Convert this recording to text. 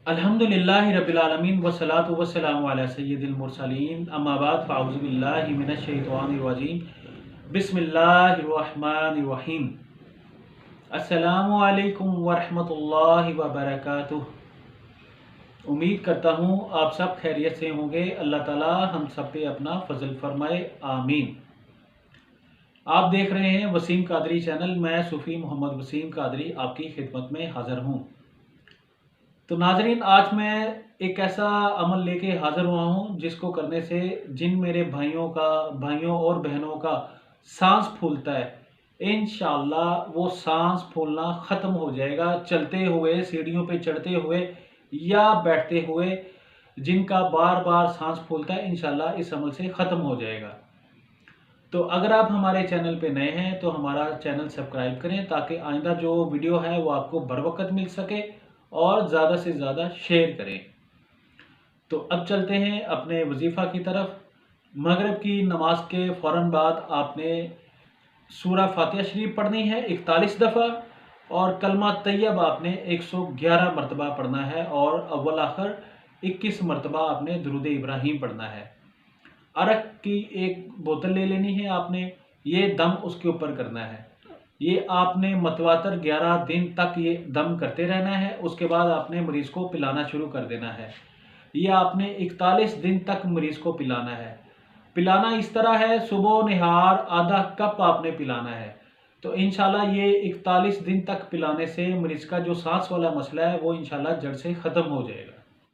अल्हम्दुलिल्लाहि रब्बिल आलमीन वस्सलातु वस्सलामु अला सय्यिदिल मुरसलीन अम्मा बाद फ़अऊज़ु बिल्लाहि मिनश शैतानिर रजीम बिस्मिल्लाहिर रहमानिर रहीम। अस्सलामु अलैकुम वरहमतुल्लाहि व बरकातुहू। उम्मीद करता हूँ आप सब खैरियत से होंगे। अल्लाह ताला हम सब पे अपना फजल फरमाए, आमीन। आप देख रहे हैं वसीम कादरी चैनल। मैं सूफ़ी मोहम्मद वसीम कादरी आपकी खिदमत में हाज़िर हूँ। तो नाजरीन, आज मैं एक ऐसा अमल लेके हाज़िर हुआ हूँ जिसको करने से जिन मेरे भाइयों और बहनों का सांस फूलता है, इंशाअल्लाह वो सांस फूलना ख़त्म हो जाएगा। चलते हुए, सीढ़ियों पे चढ़ते हुए या बैठते हुए जिनका बार बार सांस फूलता है, इंशाअल्लाह इस अमल से ख़त्म हो जाएगा। तो अगर आप हमारे चैनल पे नए हैं तो हमारा चैनल सब्सक्राइब करें ताकि आइंदा जो वीडियो है वो आपको बर वक्त मिल सके और ज़्यादा से ज़्यादा शेयर करें। तो अब चलते हैं अपने वजीफ़ा की तरफ। मगरिब की नमाज के फ़ौरन बाद आपने सूरा फातिहा शरीफ पढ़नी है 41 दफ़ा और कलमा तैयब आपने 111 मरतबा पढ़ना है और अव्वल आखिर 21 मरतबा आपने दुरूद इब्राहीम पढ़ना है। अरक की एक बोतल ले लेनी है आपने, ये दम उसके ऊपर करना है। ये आपने मतवातर 11 दिन तक ये दम करते रहना है। उसके बाद आपने मरीज़ को पिलाना शुरू कर देना है। ये आपने 41 दिन तक मरीज़ को पिलाना है। पिलाना इस तरह है, सुबह निहार आधा कप आपने पिलाना है। तो इंशाल्लाह ये 41 दिन तक पिलाने से मरीज़ का जो सांस वाला मसला है वो इंशाल्लाह जड़ से ख़त्म हो जाएगा।